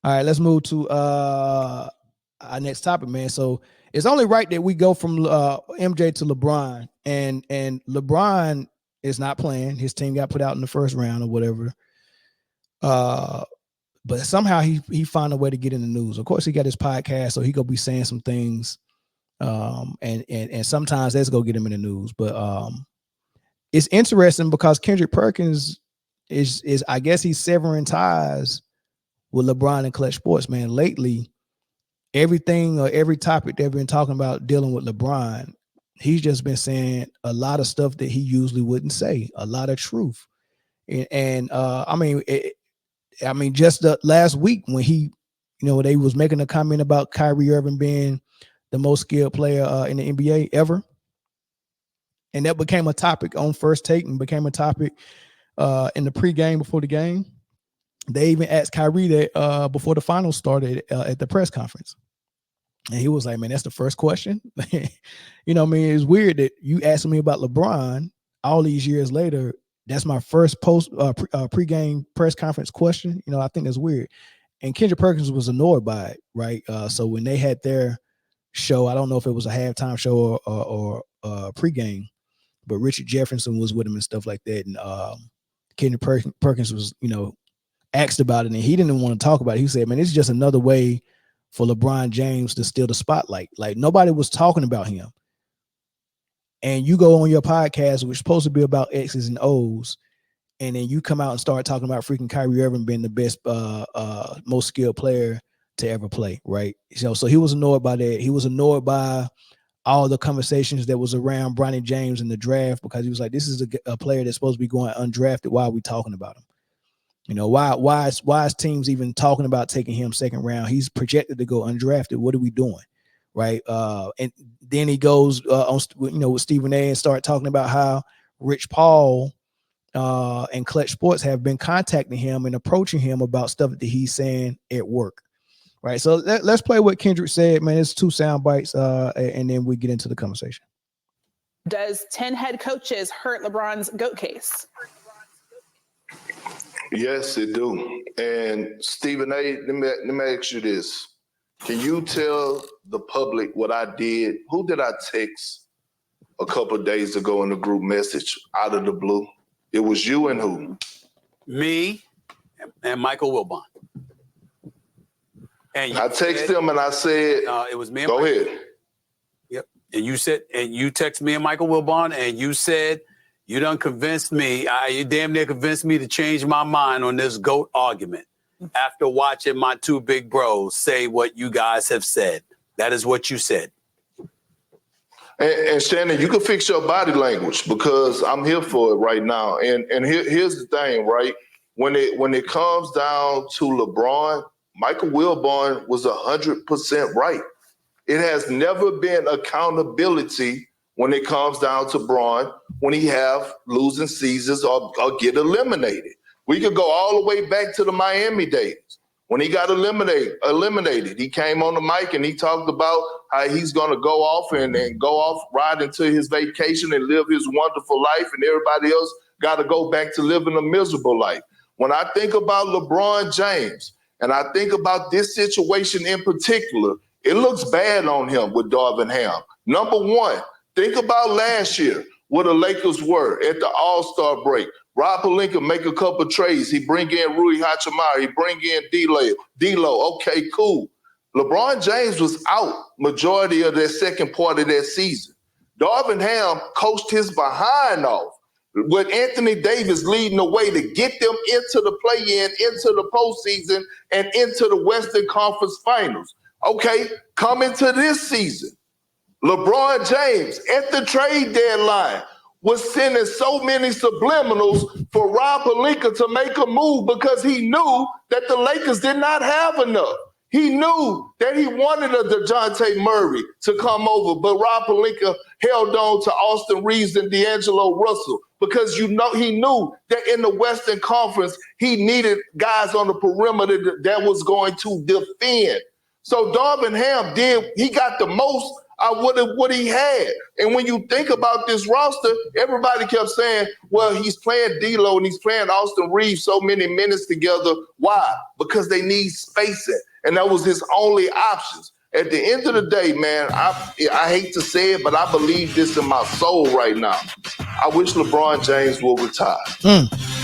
All right, let's move to our next topic, man. So it's only right that we go from MJ to LeBron, and LeBron is not playing. His team got put out in the first round or whatever. But somehow he found a way to get in the news. Of course, he got his podcast, so he gonna be saying some things. And sometimes that's gonna get him in the news. But it's interesting because Kendrick Perkins is I guess he's severing ties with LeBron and Clutch Sports, man. Lately, everything or every topic they've been talking about dealing with LeBron, he's just been saying a lot of stuff that he usually wouldn't say, a lot of truth. And I mean, just the last week when they was making a comment about Kyrie Irving being the most skilled player in the NBA ever. And that became a topic on First Take and became a topic in the pregame before the game. They even asked Kyrie that before the finals started at the press conference. And he was like, man, that's the first question. You know what I mean? It's weird that you asking me about LeBron all these years later. That's my first pregame press conference question. You know, I think that's weird. And Kendrick Perkins was annoyed by it, right? So when they had their show, I don't know if it was a halftime show or pregame, but Richard Jefferson was with him and stuff like that. And Kendrick Perkins was, asked about it, and he didn't want to talk about it. He said, man, it's just another way for LeBron James to steal the spotlight. Like, nobody was talking about him. And you go on your podcast, which is supposed to be about X's and O's, and then you come out and start talking about freaking Kyrie Irving being the best, most skilled player to ever play, right? So he was annoyed by that. He was annoyed by all the conversations that was around Bronny James in the draft, because he was like, this is a player that's supposed to be going undrafted. Why are we talking about him? Why is teams even talking about taking him second round? He's projected to go undrafted. What are we doing? Right. And then he goes with Stephen A and start talking about how Rich Paul and Clutch Sports have been contacting him and approaching him about stuff that he's saying at work. Right. So let's play what Kendrick said, man. It's 2 sound bites, and then we get into the conversation. Does 10 head coaches hurt LeBron's GOAT case? Yes, it do. And Stephen A, let me ask you this. Can you tell the public what I did? Who did I text a couple of days ago in the group message out of the blue? It was you and who? Me and Michael Wilbon. And I texted him and I said, it was me and go Michael. ahead. Yep. And you texted me and Michael Wilbon, and you said, you done convinced me. You damn near convinced me to change my mind on this GOAT argument after watching my 2 big bros say what you guys have said. That is what you said. And Shannon, you can fix your body language, because I'm here for it right now. And here's the thing, right? When it comes down to LeBron, Michael Wilbon was 100% right. It has never been accountability when it comes down to Bron, when he have losing seasons or get eliminated. We could go all the way back to the Miami days. When he got eliminated, he came on the mic and he talked about how he's going to go off and go off, ride into his vacation and live his wonderful life, and everybody else got to go back to living a miserable life. When I think about LeBron James and I think about this situation in particular, it looks bad on him with Darvin Ham. Number one, think about last year, where the Lakers were at the All-Star break. Rob Pelinka make a couple trades. He bring in Rui Hachimura. He bring in D'Lo. Okay, cool. LeBron James was out majority of that second part of that season. Darvin Ham coached his behind off with Anthony Davis leading the way to get them into the play-in, into the postseason, and into the Western Conference Finals. Okay, coming to this season, LeBron James at the trade deadline was sending so many subliminals for Rob Pelinka to make a move, because he knew that the Lakers did not have enough. He knew that he wanted a DeJounte Murray to come over, but Rob Pelinka held on to Austin Reeves and D'Angelo Russell, because he knew that in the Western Conference, he needed guys on the perimeter that was going to defend. So Darvin Ham he got the most what he had. And when you think about this roster, everybody kept saying, well, he's playing D'Lo and he's playing Austin Reeves so many minutes together. Why? Because they need spacing. And that was his only options. At the end of the day, man, I hate to say it, but I believe this in my soul right now. I wish LeBron James will retire.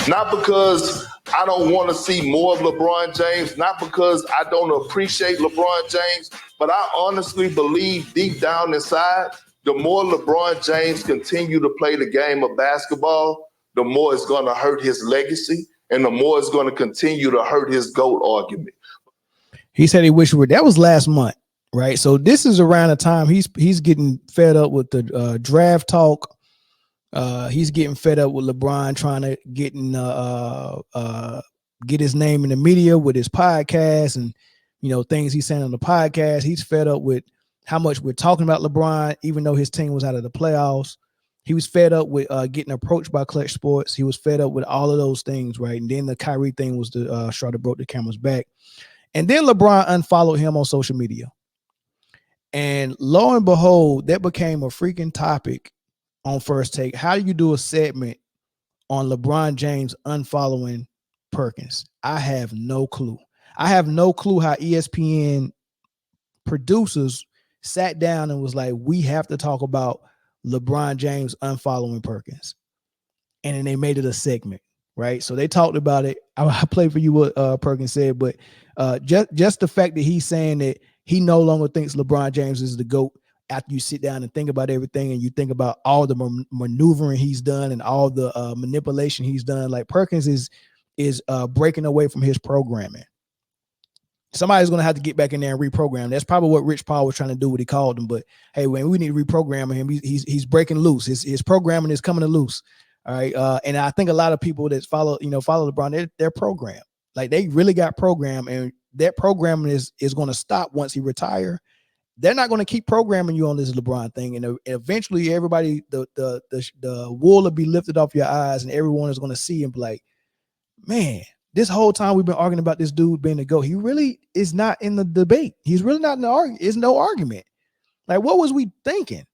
Not because I don't want to see more of LeBron James, not because I don't appreciate LeBron James, but I honestly believe deep down inside, the more LeBron James continue to play the game of basketball, the more it's going to hurt his legacy and the more it's going to continue to hurt his GOAT argument. He said he wished that was last month, right? So this is around the time he's getting fed up with the draft talk. He's getting fed up with LeBron trying to get his name in the media with his podcast and, you know, things he's saying on the podcast. He's fed up with how much we're talking about LeBron, even though his team was out of the playoffs. He was fed up with getting approached by Clutch Sports. He was fed up with all of those things, right? And then the Kyrie thing was the straw that broke the camel's back. And then LeBron unfollowed him on social media. And lo and behold, that became a freaking topic on First Take. How do you do a segment on LeBron James unfollowing Perkins? I have no clue. I have no clue how ESPN producers sat down and was like, we have to talk about LeBron James unfollowing Perkins. And then they made it a segment, right? So they talked about it. I played for you what Perkins said, but just the fact that he's saying that he no longer thinks LeBron James is the GOAT after you sit down and think about everything and you think about all the maneuvering he's done and all the manipulation he's done. Like Perkins is breaking away from his programming. Somebody's going to have to get back in there and reprogram. That's probably what Rich Paul was trying to do, what he called him. But hey, when we need to reprogram him, he's breaking loose. His programming is coming loose. All right. And I think a lot of people that follow LeBron, they're programmed. Like they really got programmed, and that programming is going to stop once he retire. They're not going to keep programming you on this LeBron thing. And eventually everybody, the wool will be lifted off your eyes and everyone is going to see and be like, man, this whole time we've been arguing about this dude being the GOAT. He really is not in the debate. He's really not in the argument. It's no argument. Like, what was we thinking?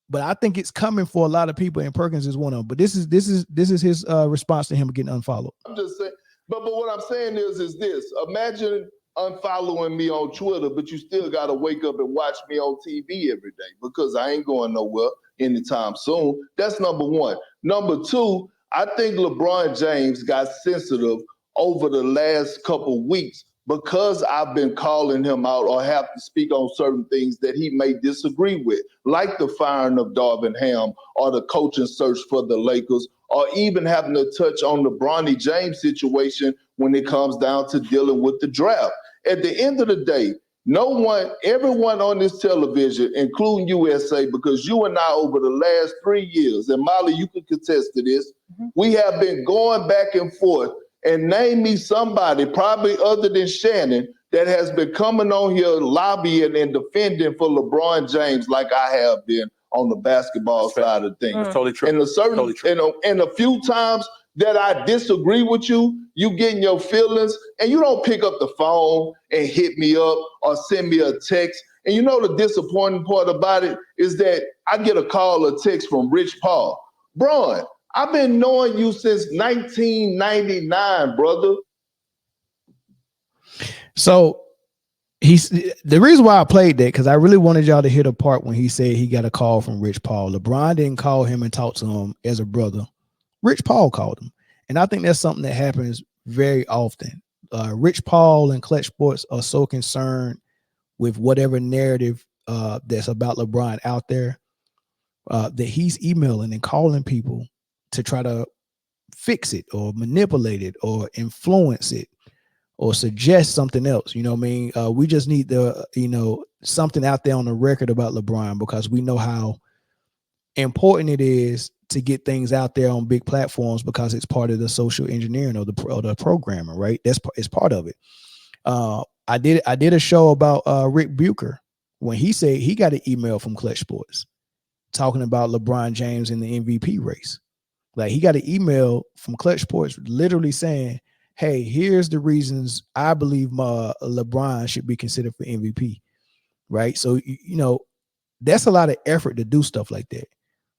But I think it's coming for a lot of people, and Perkins is one of them. But this is his response to him getting unfollowed. I'm just saying, but what I'm saying is this. Imagine unfollowing me on Twitter, but you still got to wake up and watch me on TV every day because I ain't going nowhere anytime soon. That's number one. Number two, I think LeBron James got sensitive over the last couple weeks because I've been calling him out or have to speak on certain things that he may disagree with, like the firing of Darvin Ham or the coaching search for the Lakers, or even having to touch on the Bronny James situation when it comes down to dealing with the draft. At the end of the day, everyone on this television, including USA, because you and I over the last 3 years, and Molly, you can contest to this, we have been going back and forth, and name me somebody, probably other than Shannon, that has been coming on here lobbying and defending for LeBron James like I have been on the basketball side of things. That's totally true. And a few times that I disagree with you, you get in your feelings and you don't pick up the phone and hit me up or send me a text. And you know the disappointing part about it is that I get a call or text from Rich Paul. Bron, I've been knowing you since 1999, brother. So the reason why I played that, because I really wanted y'all to hear the part when he said he got a call from Rich Paul. LeBron didn't call him and talk to him as a brother. Rich Paul called him. And I think that's something that happens very often. Rich Paul and Clutch Sports are so concerned with whatever narrative that's about LeBron out there that he's emailing and calling people to try to fix it or manipulate it or influence it or suggest something else. You know what I mean? We just need something out there on the record about LeBron, because we know how important it is to get things out there on big platforms, because it's part of the social engineering or the programming, right? It's part of it. I did a show about Rick Bucher when he said he got an email from Clutch Sports talking about LeBron James in the MVP race. Like, he got an email from Clutch Sports literally saying, hey, here's the reasons I believe LeBron should be considered for MVP, right? So, that's a lot of effort to do stuff like that,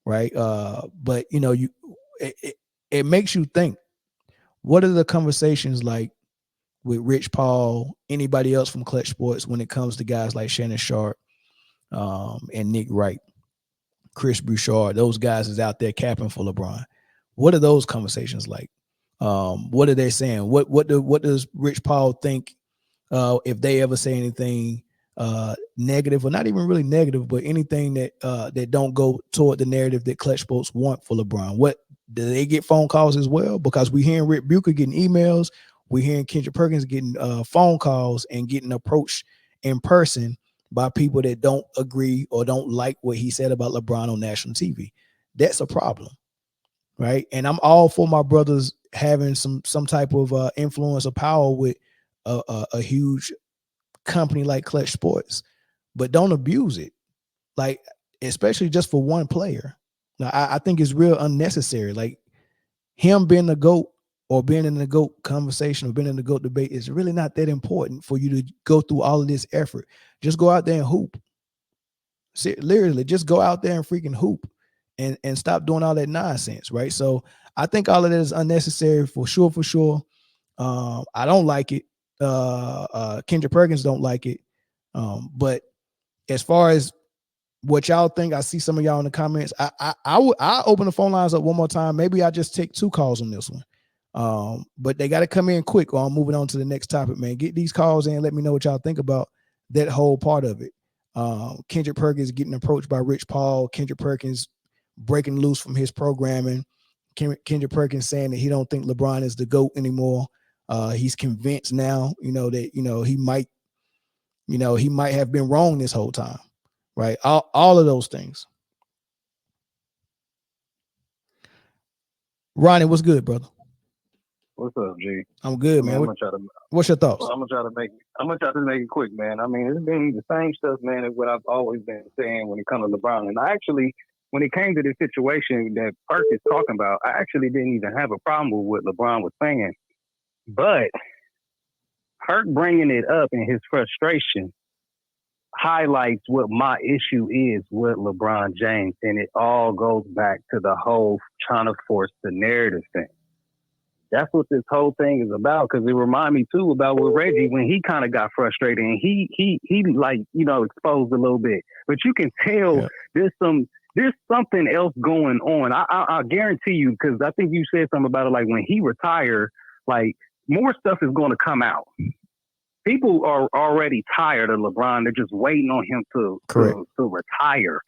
right? But you know, it makes you think. What are the conversations like with Rich Paul, anybody else from Clutch Sports when it comes to guys like Shannon Sharp and Nick Wright, Chris Bouchard? Those guys is out there capping for LeBron. What are those conversations like? What are they saying? What does Rich Paul think if they ever say anything negative, or not even really negative, but anything that don't go toward the narrative that Clutch Sports want for LeBron? What do they get phone calls as well? Because we hearing Rick Bucher getting emails, we hearing Kendrick Perkins getting phone calls and getting approached in person by people that don't agree or don't like what he said about LeBron on national TV. That's a problem, right? And I'm all for my brothers having some type of influence or power with a huge company like Clutch Sports, but don't abuse it, like especially just for one player. Now, I think it's real unnecessary. Like him being the GOAT or being in the GOAT conversation or being in the GOAT debate is really not that important for you to go through all of this effort. Just go out there and hoop. Literally, just go out there and freaking hoop and stop doing all that nonsense, right? So I think all of that is unnecessary for sure, for sure. I don't like it. Kendrick Perkins don't like it. But as far as what y'all think, I see some of y'all in the comments. I open the phone lines up one more time. Maybe I just take 2 calls on this one. But they got to come in quick, or I'm moving on to the next topic, man. Get these calls in. Let me know what y'all think about that whole part of it. Kendrick Perkins getting approached by Rich Paul. Kendrick Perkins breaking loose from his programming. Kendrick Perkins saying that he don't think LeBron is the GOAT anymore. He's convinced now, that, he might have been wrong this whole time, right? All of those things. Ronnie, what's good, brother? What's up, G? I'm good, man. What's your thoughts? I'm gonna try to make it quick, man. I mean, it's been the same stuff, man, as what I've always been saying when it comes to LeBron. And I actually, when it came to this situation that Perk is talking about, I actually didn't even have a problem with what LeBron was saying. But Perk bringing it up in his frustration highlights what my issue is with LeBron James. And it all goes back to the whole trying to force the narrative thing. That's what this whole thing is about, because it reminded me too about with Reggie when he kind of got frustrated and he like, exposed a little bit. But you can tell there's something else going on. I guarantee you, because I think you said something about it, like when he retired, like more stuff is going to come out. People are already tired of LeBron. They're just waiting on him to retire,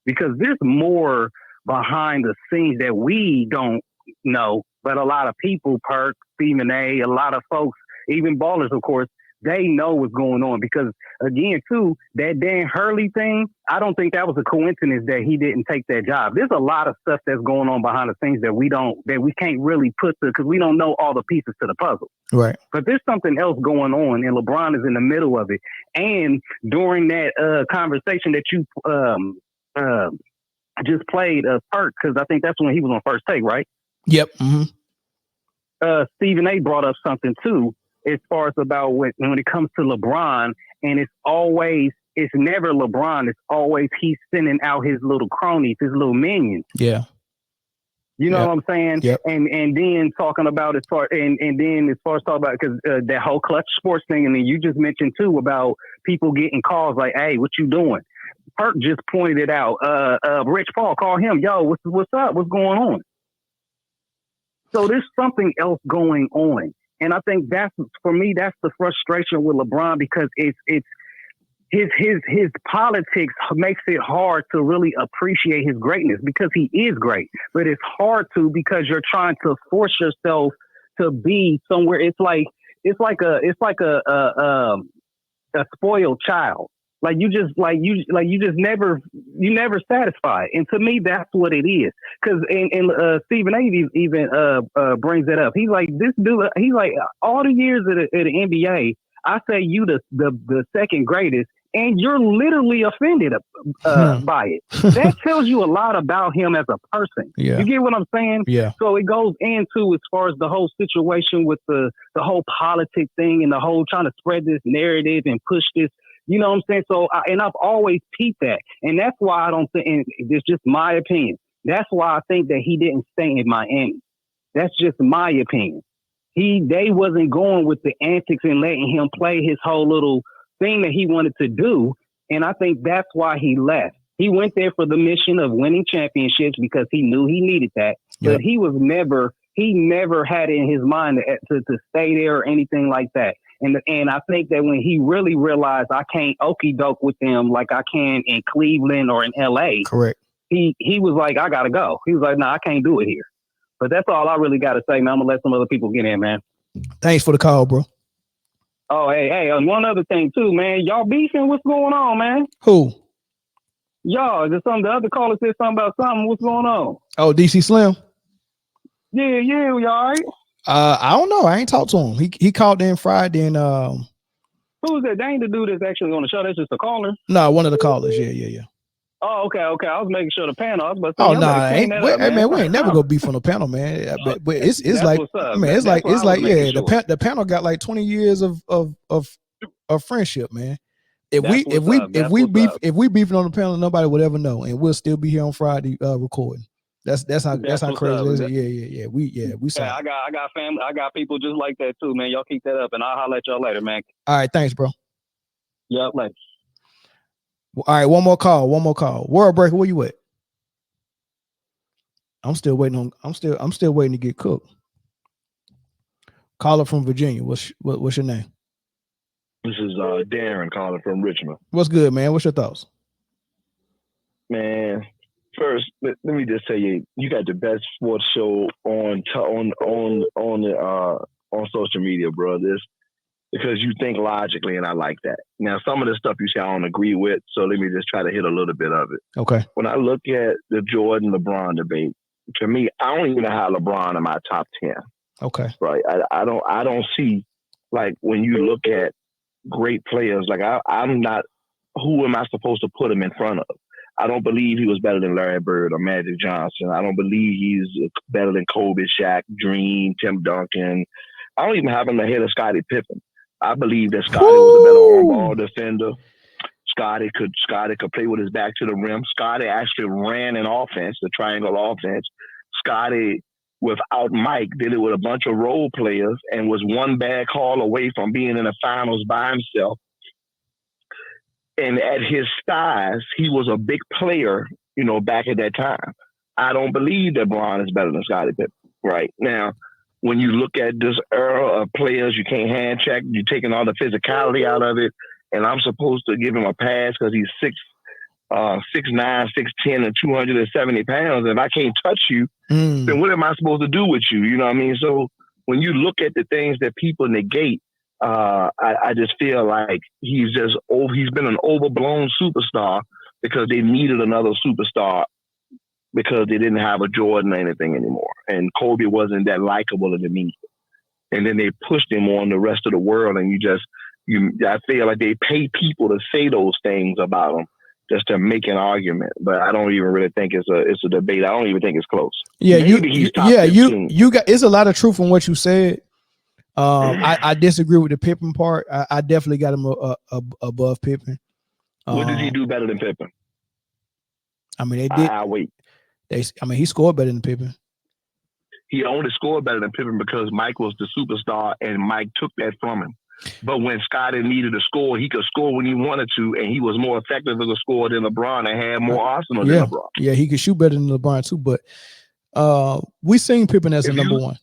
because there's more behind the scenes that we don't know. But a lot of people, Perk, Stephen A., a lot of folks, even ballers, of course, they know what's going on. Because, again, too, that Dan Hurley thing, I don't think that was a coincidence that he didn't take that job. There's a lot of stuff that's going on behind the scenes that we can't really put to, because we don't know all the pieces to the puzzle. Right. But there's something else going on, and LeBron is in the middle of it. And during that conversation that you just played, Perk, because I think that's when he was on First Take, right? Yep. Mm-hmm. Stephen A. brought up something too, as far as about when it comes to LeBron, and it's never LeBron. It's always he's sending out his little cronies, his little minions. Yeah. You know what I'm saying? Yep. And then talking about as far as talking about, because that whole Clutch Sports thing, and then you just mentioned too about people getting calls like, "Hey, what you doing?" Perk just pointed it out. Rich Paul, call him. Yo, what's up? What's going on? So there's something else going on. And I think that's the frustration with LeBron, because it's his politics makes it hard to really appreciate his greatness, because he is great. But it's hard to, because you're trying to force yourself to be somewhere. It's like a spoiled child. Like you never satisfied. And to me, that's what it is. Because Stephen A. even brings it up. He's like, this dude. He's like, all the years of the NBA, I say you the second greatest, and you're literally offended by it. That tells you a lot about him as a person. Yeah. You get what I'm saying? Yeah. So it goes into, as far as the whole situation with the whole politic thing and the whole trying to spread this narrative and push this You know what I'm saying? So, I've always peeped that. And that's why I don't think, and it's just my opinion. That's why I think that he didn't stay in Miami. That's just my opinion. They wasn't going with the antics and letting him play his whole little thing that he wanted to do. And I think that's why he left. He went there for the mission of winning championships because he knew he needed that. But he never had it in his mind to stay there or anything like that. And I think that when he really realized I can't okey doke with them like I can in Cleveland or in LA, correct. He was like, I gotta go. He was like, no, I can't do it here. But that's all I really got to say, man. I'm going to let some other people get in, man. Thanks for the call, bro. Oh, hey, and one other thing, too, man. Y'all beefing? What's going on, man? Who? Y'all. The other caller said something about something. What's going on? Oh, DC Slim? Yeah, y'all all right? I don't know. I ain't talked to him. He called in Friday and Who's that? They ain't the dude that's actually on the show. That's just a caller? No, one of the callers. Yeah. Oh, okay. I was making sure the panel. Oh no, man, we ain't never go beef on the panel, man. But it's like, man, it's like yeah, sure. The panel got like 20 years of friendship, man. If we beefing on the panel, nobody would ever know, and we'll still be here on Friday recording. That's how crazy it is. Yeah. We saw. Yeah, I got family. I got people just like that too, man. Y'all keep that up, and I'll holler at y'all later, man. All right, thanks, bro. Yep, later. All right, one more call. World Breaker, where you at? I'm still waiting to get cooked. Caller from Virginia. What's your name? This is Darren calling from Richmond. What's good, man? What's your thoughts? Man, first let me just tell you, you got the best sports show on social media, bro. Because you think logically, and I like that. Now, some of the stuff you say I don't agree with, so let me just try to hit a little bit of it. Okay. When I look at the Jordan-LeBron debate, to me, I don't even have LeBron in my top 10. Okay. Right. I don't see, like, when you look at great players, like I'm not, who am I supposed to put him in front of? I don't believe he was better than Larry Bird or Magic Johnson. I don't believe he's better than Kobe, Shaq, Dream, Tim Duncan. I don't even have him ahead of Scottie Pippen. I believe that Scottie was a better on-ball defender. Scottie could play with his back to the rim. Scottie actually ran an offense, the triangle offense. Scottie, without Mike, did it with a bunch of role players and was one bad call away from being in the finals by himself. And at his size, he was a big player, back at that time. I don't believe that LeBron is better than Scottie Pippen right now. When you look at this era of players, you can't hand check. You're taking all the physicality out of it, and I'm supposed to give him a pass because he's 6'9", 6'10", and 270 pounds. If I can't touch you, then what am I supposed to do with you? You know what I mean? So when you look at the things that people negate, I just feel like he's been an overblown superstar because they needed another superstar because they didn't have a Jordan or anything anymore. And Kobe wasn't that likable in the media. And then they pushed him on the rest of the world. And I feel like they pay people to say those things about him just to make an argument. But I don't even really think it's a debate. I don't even think it's close. Yeah, you got, it's a lot of truth in what you said. I disagree with the Pippen part. I definitely got him above Pippen. What did he do better than Pippen? I mean, they did. Wait. He scored better than Pippen. He only scored better than Pippen because Mike was the superstar and Mike took that from him. But when Scottie needed to score, he could score when he wanted to, and he was more effective as a scorer than LeBron and had more arsenal than LeBron. Yeah, he could shoot better than LeBron too, but we seen Pippen as a number one.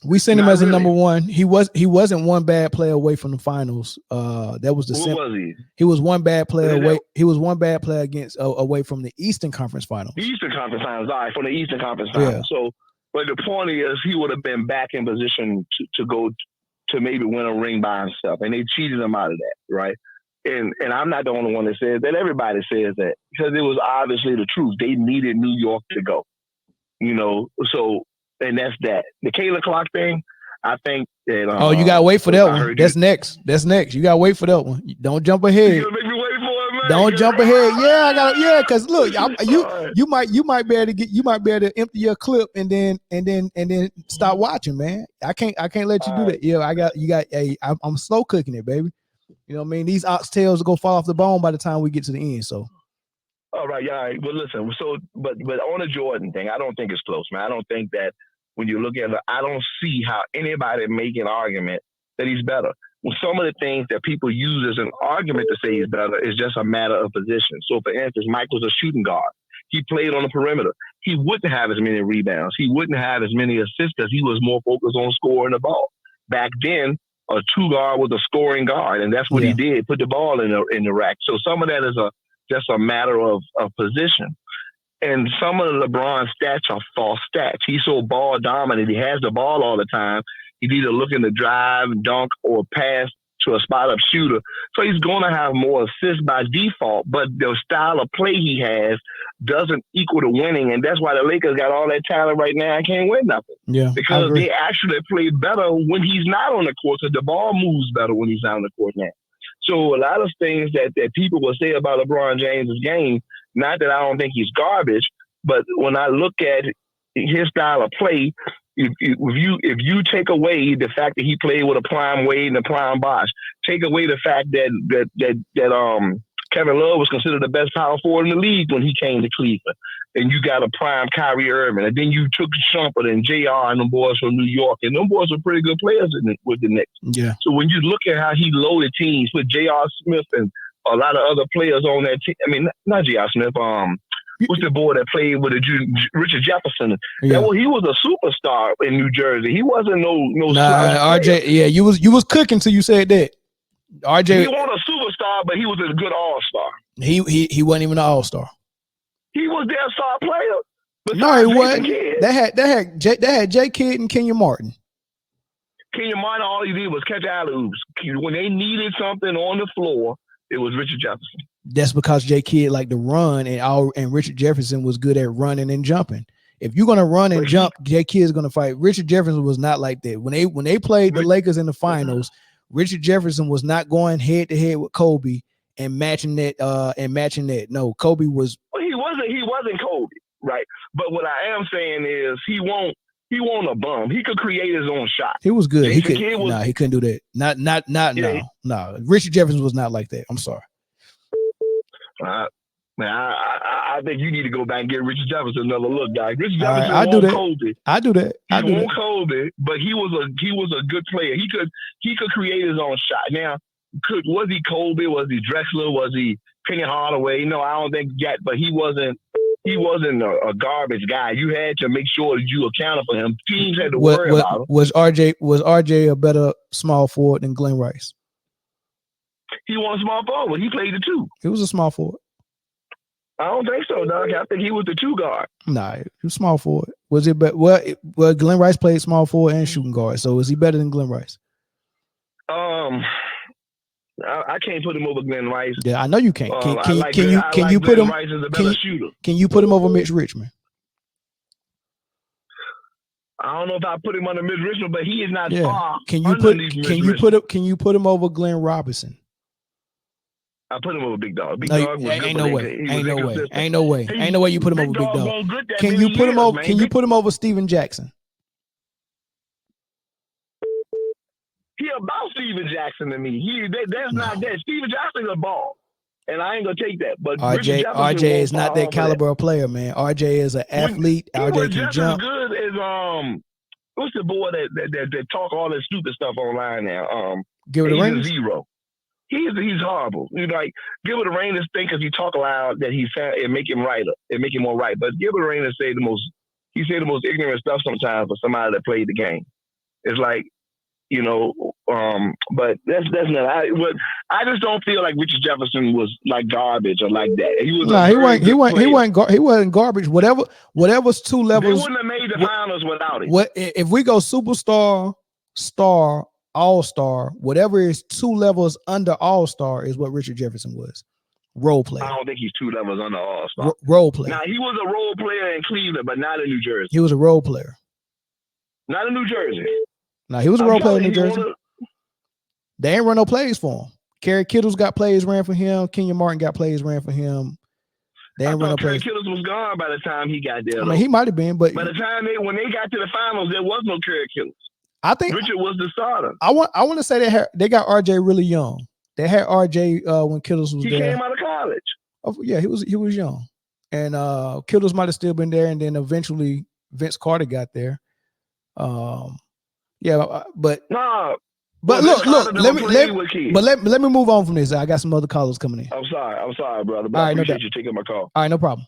We seen him as a number one. He wasn't one bad player away from the finals. That was the was he? He was one bad player away. He was one bad player away from the Eastern Conference Finals. The Eastern Conference Finals, all right, from the Eastern Conference Finals. Yeah. So, but the point is, he would have been back in position to go to maybe win a ring by himself, and they cheated him out of that, right? And I'm not the only one that says that. Everybody says that because it was obviously the truth. They needed New York to go, so. And that's that. The Kayla Clark thing, I think that. You gotta wait for that one. That's next. You gotta wait for that one. Don't jump ahead. You make me wait for it, man. Don't jump ahead. Yeah, I got. Yeah, because look, you might be able to empty your clip and then stop watching, man. I can't let you do that. Yeah, you got. Hey, I'm slow cooking it, baby. You know what I mean? These oxtails will go fall off the bone by the time we get to the end. So. All right, yeah. All right. Well, listen. So, but on the Jordan thing, I don't think it's close, man. I don't think that when you look at it, I don't see how anybody make an argument that he's better. Well, some of the things that people use as an argument to say he's better is just a matter of position. So, for instance, Mike was a shooting guard. He played on the perimeter. He wouldn't have as many rebounds. He wouldn't have as many assists because he was more focused on scoring the ball. Back then, a two guard was a scoring guard, and that's what he did, put the ball in the rack. So some of that is just a matter of position. And some of LeBron's stats are false stats. He's so ball dominant. He has the ball all the time. He's either looking to drive, dunk, or pass to a spot-up shooter. So he's going to have more assists by default, but the style of play he has doesn't equal to winning, and that's why the Lakers got all that talent right now and can't win nothing. Yeah, because they actually play better when he's not on the court, because the ball moves better when he's not on the court now. So a lot of things that people will say about LeBron James' game, not that I don't think he's garbage, but when I look at his style of play, if you take away the fact that he played with a prime Wade and a prime Bosh, take away the fact that Kevin Love was considered the best power forward in the league when he came to Cleveland, and you got a prime Kyrie Irving, and then you took Shumpert and JR and them boys from New York, and them boys were pretty good players with the Knicks. Yeah. So when you look at how he loaded teams with J.R. Smith and a lot of other players on that team, I mean, not J.R. Smith, what's the boy that played with Richard Jefferson? He was a superstar in New Jersey. He wasn't no RJ. Player. Yeah, you was cooking till you said that. RJ. He wasn't a superstar, but he was a good all-star. He wasn't even an all-star. He was their star player. No, he wasn't. They had J. Kidd and Kenyon Martin. Kenyon Martin, all he did was catch alley-oops. When they needed something on the floor, it was Richard Jefferson. That's because J. Kidd liked to run, and Richard Jefferson was good at running and jumping. If you're gonna run and jump, J. Kidd is gonna fight. Richard Jefferson was not like that. When they played the Lakers in the finals, Richard Jefferson was not going head to head with Kobe and matching that. No, Kobe was. Well, he wasn't Kobe, right? But what I am saying is he won't a bum. He could create his own shot. He was good. He couldn't do that. No. Richard Jefferson was not like that. I'm sorry. Man, I think you need to go back and get Richard Jefferson another look, guy. Richard Jefferson won't Kobe. I do that. He won't Kobe, but he was a good player. He could create his own shot. Now, was he Kobe? Was he Drexler? Was he Penny Hardaway? No, I don't think that. But he wasn't a garbage guy. You had to make sure that you accounted for him. Teams had to worry about him. Was RJ a better small forward than Glenn Rice? He was a small forward. He played the two. He was a small forward. I don't think so, Doug. I think he was the two guard. Nah, he was small forward. Was it? But well, Glenn Rice played small forward and shooting guard. So is he better than Glenn Rice? I can't put him over Glenn Rice. Yeah, I know you can't. Can you put him? Rice as a better shooter. Can you put him over Mitch Richmond? I don't know if I put him under Mitch Richmond, but he is not far. Can you put him over Glenn Robinson? I put him over Big Dog. Big Dog was ain't no way. Ain't no way you put him over Big Dog. Can you put him over? Can you put him over Steven Jackson? He about Steven Jackson to me. That's not that. Steven Jackson's a ball, and I ain't gonna take that. But RJ is not that caliber of player, man. RJ is an athlete. RJ can jump. As good as what's the boy that talk all that stupid stuff online now? Give it a ring. Zero. He's horrible. You know, like give it a ring to think because he talk loud that it make him right. It make him more right. But give it a ring to say the most ignorant stuff sometimes for somebody that played the game. It's like, you know, but that's not. I just don't feel like Richard Jefferson was like garbage or like that. He wasn't garbage. Whatever's two levels. They wouldn't have made the finals without him. What if we go superstar, star, all-star, whatever is two levels under all-star is what Richard Jefferson was. Role player. I don't think he's two levels under all-star. Role player. Now he was a role player in Cleveland, but not in New Jersey. He was a role player. Not in New Jersey. No, he was a role player in New Jersey. They ain't run no plays for him. Kerry Kittles got plays ran for him. Kenyon Martin got plays ran for him. They ain't run no plays. Kerry Kittles was gone by the time he got there. I mean, he might have been, but by the time when they got to the finals, there was no Kerry Kittles. I think Richard was the starter. I want to say they got RJ really young. They had RJ when Kittles was He there. came out of college. Oh, yeah, he was young, and Kittles might have still been there, and then eventually Vince Carter got there. Yeah, but Nah. but Vince look, Carter let never me played with kids. let me move on from this. I got some other callers coming in. I'm sorry, brother. But All I right, no appreciate doubt. you taking my call. All right, no problem.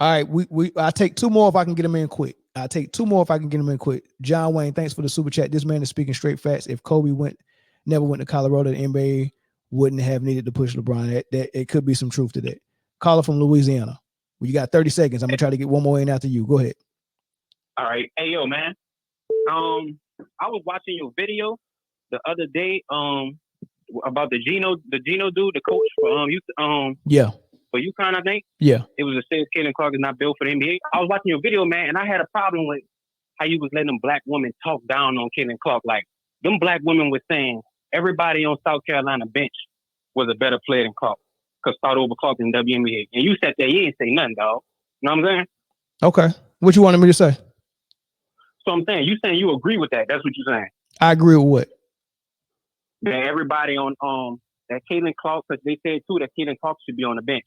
All right, I take two more if I can get them in quick. John Wayne, thanks for the super chat. This man is speaking straight facts. If Kobe never went to Colorado, the NBA wouldn't have needed to push LeBron. That it could be some truth to that. Caller from Louisiana. Well, you got 30 seconds. I'm gonna try to get one more in after you. Go ahead. All right. Hey, yo, man. I was watching your video the other day about the Gino dude, the coach for Yeah. for UConn, I think. Yeah. It was a says Caitlin Clark is not built for the NBA. I was watching your video, man, and I had a problem with how you was letting them black women talk down on Caitlin Clark. Like, them black women were saying everybody on South Carolina bench was a better player than Clark because start over Clark in WNBA. And you sat there, you ain't say nothing, dog. You know what I'm saying? Okay. What you wanted me to say? So I'm saying, you saying you agree with that. That's what you're saying. I agree with what? That everybody on that Caitlin Clark, because they said too that Caitlin Clark should be on the bench.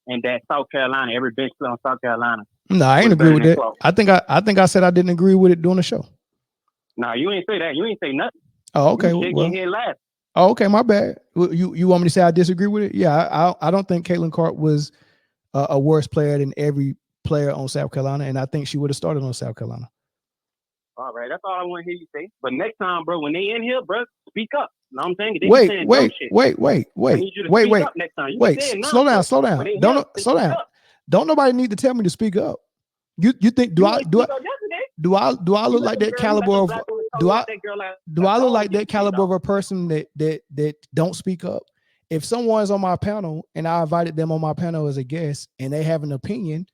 And that South Carolina, every bench player on South Carolina. No, I ain't agree with that. I think I said I didn't agree with it during the show. No, you ain't say that. You ain't say nothing. Oh, okay. You shaking your head last. Oh, okay, my bad. You want me to say I disagree with it? Yeah, I don't think Caitlin Clark was a worse player than every player on South Carolina, and I think she would have started on South Carolina. All right, that's all I want to hear you say. But next time, bro, when they in here, bro, speak up. You know what I'm saying? They Wait, saying dumb shit. wait. Next time. Slow down. Slow down. Don't nobody need to tell me to speak up. You think do I look like that caliber of look like that caliber of a person that don't speak up? If someone's on my panel and I invited them on my panel as a guest and they have an opinion,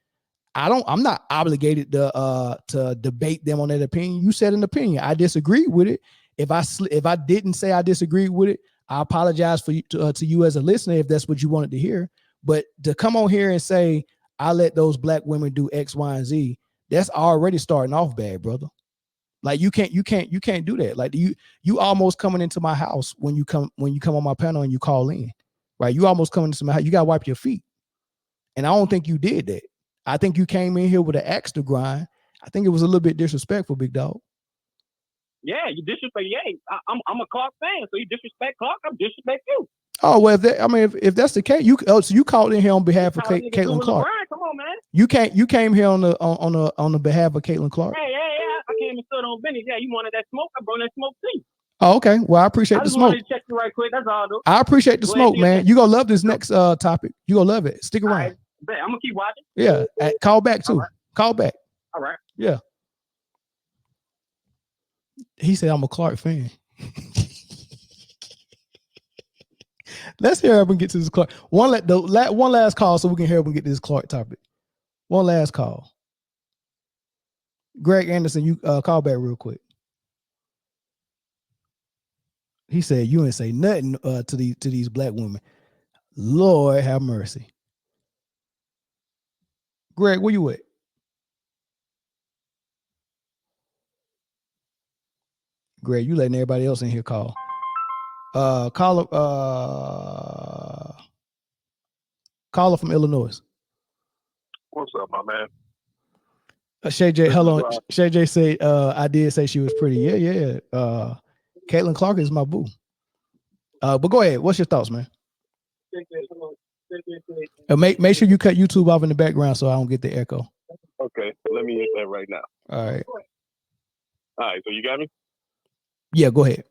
I'm not obligated to debate them on that opinion. You said an opinion. I disagree with it. If I didn't say I disagreed with it, I apologize for you to you as a listener if that's what you wanted to hear. But to come on here and say I let those black women do X, Y, and Z, that's already starting off bad, brother. Like you can't do that. Like you almost coming into my house when you come on my panel and you call in, right? You almost coming into my house. You gotta wipe your feet, and I don't think you did that. I think you came in here with an axe to grind. I think it was a little bit disrespectful, big dog. Yeah, you disrespect. Yeah, I'm a Clark fan, so you disrespect Clark. I'm disrespect you. Oh well, if that's the case, so you called in here on behalf of Caitlin Clark. LeBron, come on, man. You came here on the behalf of Caitlin Clark. Hey, I came and stood on business. Yeah, you wanted that smoke. I brought that smoke to you. Oh, okay. Well, I appreciate the smoke. I just wanted to check you right quick. That's all, though. I appreciate the smoke, man. You gonna love this next topic. You gonna love it. Stick around. I'm gonna keep watching. Yeah. Call back too. Right. Call back. All right. Yeah. He said I'm a Clark fan. Let's hear him and get to this Clark. One last call so we can hear him and get to this Clark topic. One last call. Greg Anderson, you call back real quick. He said you ain't say nothing to these black women. Lord have mercy. Greg, where you at? Greg, you letting everybody else in here call. Caller from Illinois. What's up, my man? Shay J, hello. Shay J say I did say she was pretty. Yeah. Caitlin Clark is my boo. But go ahead. What's your thoughts, man? Make sure you cut YouTube off in the background so I don't get the echo. Okay, let me hit that right now. All right. So you got me? Yeah, go ahead.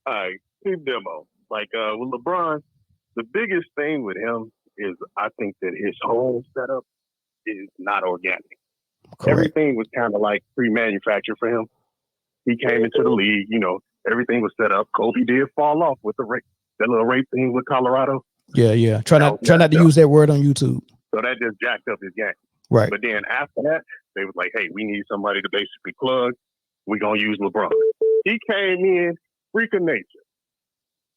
All right, keep demo. Like with LeBron, the biggest thing with him is I think that his whole setup is not organic. Correct. Everything was kind of like pre-manufactured for him. He came into the league, everything was set up. Kobe did fall off with that little rape thing with Colorado. Yeah. Try not to use that word on YouTube. So that just jacked up his game. Right. But then after that, they was like, hey, we need somebody to basically plug. We're going to use LeBron. He came in, freak of nature.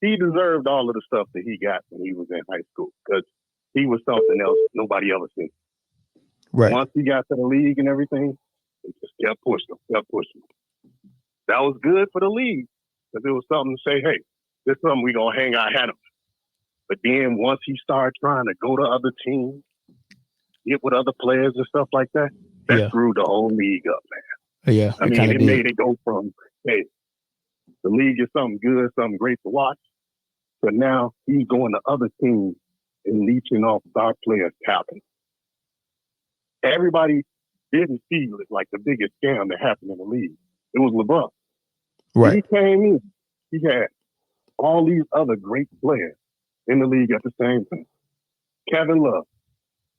He deserved all of the stuff that he got when he was in high school because he was something else nobody ever seen. Right. Once he got to the league and everything, they just kept pushing him. That was good for the league. because it was something to say, hey, this is something we gonna hang our hat on. But then once he started trying to go to other teams, get with other players and stuff like that, that screwed the whole league up, man. Yeah, I mean, it made it go from, hey, the league is something good, something great to watch, but now he's going to other teams and leeching off star players' talent. Everybody didn't feel it like the biggest scam that happened in the league. It was LeBron. When he came in, he had all these other great players in the league at the same time. Kevin Love,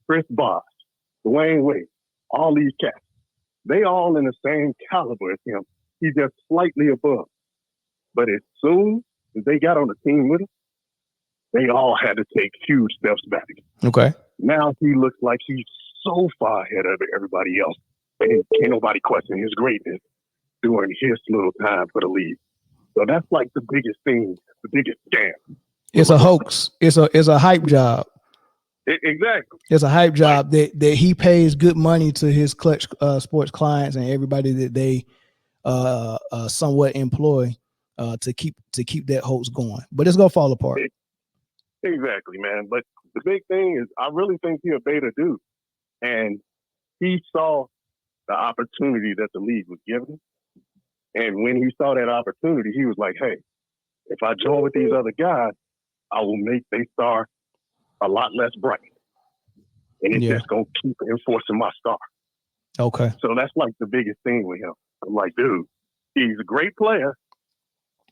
Chris Bosh, Dwayne Wade, all these cats. They all in the same caliber as him. He's just slightly above. But as soon as they got on the team with him, they all had to take huge steps back. Okay. Now he looks like he's so far ahead of everybody else. And can't nobody question his greatness during his little time for the league. So that's like the biggest thing, the biggest scam. It's a hoax. It's a hype job. Exactly. It's a hype job that he pays good money to his Clutch Sports clients and everybody that they somewhat employ to keep that hoax going. But it's gonna fall apart. Exactly, man. But the big thing is, I really think he's a beta dude, and he saw the opportunity that the league was giving him. And when he saw that opportunity, he was like, "Hey, if I join with these other guys, I will make they star a lot less bright, and it's just gonna keep enforcing my star." Okay. So that's like the biggest thing with him. I'm like, dude, he's a great player,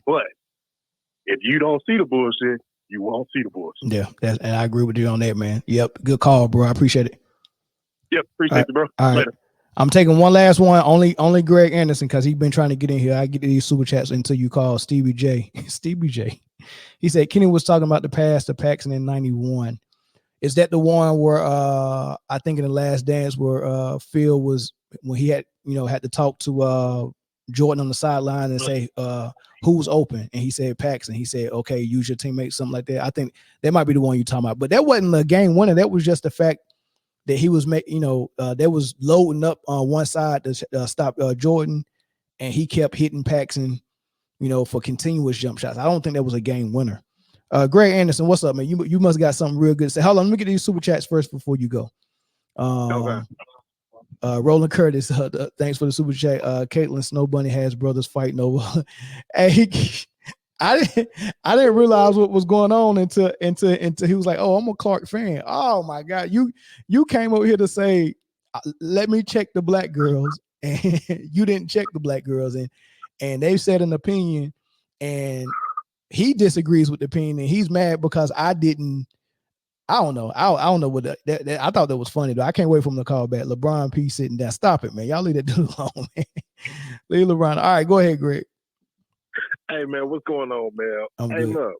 but if you don't see the bullshit, you won't see the bullshit. Yeah, and I agree with you on that, man. Yep, good call, bro. I appreciate it. Yep, appreciate it, bro. All right. Later. I'm taking one last one. Only Greg Anderson, because he's been trying to get in here. I get to these super chats until you call Stevie J. Stevie J. He said Kenny was talking about the pass to Paxson in '91. Is that the one where I think in the Last Dance where Phil was when he had to talk to Jordan on the sideline and say who's open, and he said Paxson. He said, okay, use your teammates, something like that. I think that might be the one you're talking about, but that wasn't a game winner. That was just the fact that he was that was loading up on one side to stop Jordan, and he kept hitting Paxson, for continuous jump shots. I don't think that was a game winner. Greg Anderson, what's up, man? You must got something real good to say. Hold on, let me get these super chats first before you go. Okay. Roland Curtis, thanks for the super chat. Caitlin Snow Bunny has brothers fighting over. Hey, I didn't realize what was going on until he was like, "Oh, I'm a Clark fan." Oh my God, you came over here to say, "Let me check the black girls," and you didn't check the black girls, and they said an opinion, and he disagrees with the opinion, and he's mad because I didn't. I don't know. I don't know what I thought that was funny though. I can't wait for him to call back. LeBron P sitting down. Stop it, man. Y'all leave that dude alone, man. Leave LeBron. All right, go ahead, Greg. Hey man, what's going on, man? I'm hey, good. Look.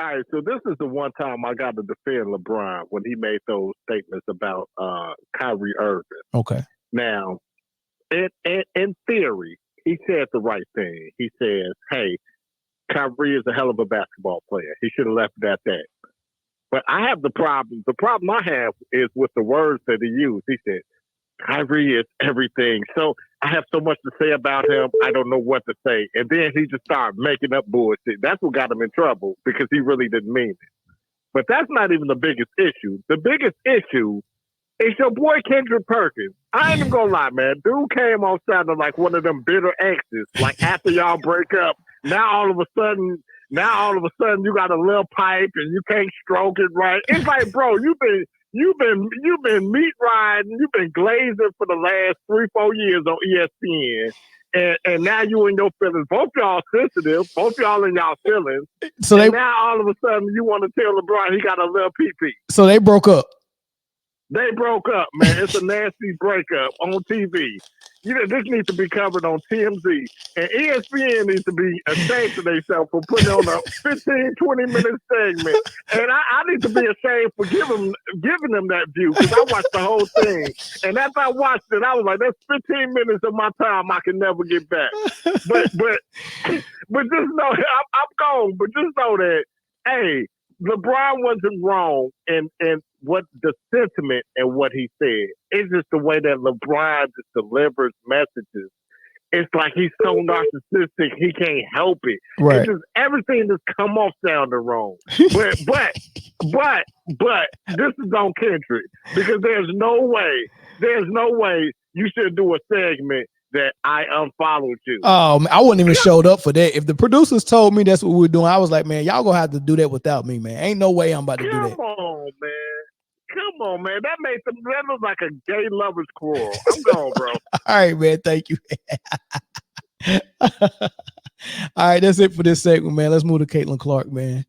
All right, so this is the one time I got to defend LeBron when he made those statements about Kyrie Irving. Okay. Now, in theory, he said the right thing. He says, "Hey, Kyrie is a hell of a basketball player. He should have left it at that." But I have the problem. The problem I have is with the words that he used. He said, "Kyrie is everything." So I have so much to say about him, I don't know what to say. And then he just started making up bullshit. That's what got him in trouble because he really didn't mean it. But that's not even the biggest issue. The biggest issue is your boy Kendrick Perkins. I ain't even gonna lie, man. Dude came on sounding like one of them bitter exes. Like after y'all break up, now all of a sudden you got a little pipe and you can't stroke it right. It's like, bro, you've been meat riding, you've been glazing for the last 3-4 years on ESPN, and now you in your feelings. Both y'all sensitive, both y'all in y'all feelings. So now all of a sudden you want to tell LeBron he got a little pee-pee. So they broke up. They broke up, man. It's a nasty breakup on TV. This needs to be covered on TMZ. And ESPN needs to be ashamed of themselves for putting on a 15, 20-minute segment. And I need to be ashamed for giving them that view because I watched the whole thing. And after I watched it, I was like, that's 15 minutes of my time I can never get back. But just know, I'm gone. But just know that, hey, LeBron wasn't wrong in what the sentiment and what he said. It's just the way that LeBron just delivers messages it's like he's so narcissistic he can't help it. Right. It's just everything just come off sounding wrong. But this is on Kendrick because there's no way you should do a segment that I unfollowed you. Oh, man, I wouldn't even showed up for that. If the producers told me that's what we were doing, I was like, man, y'all gonna have to do that without me, man. Ain't no way I'm about to do that. Come on, man. That was like a gay lover's quarrel. I'm gone, bro. All right, man. Thank you. All right, that's it for this segment, man. Let's move to Caitlin Clark, man.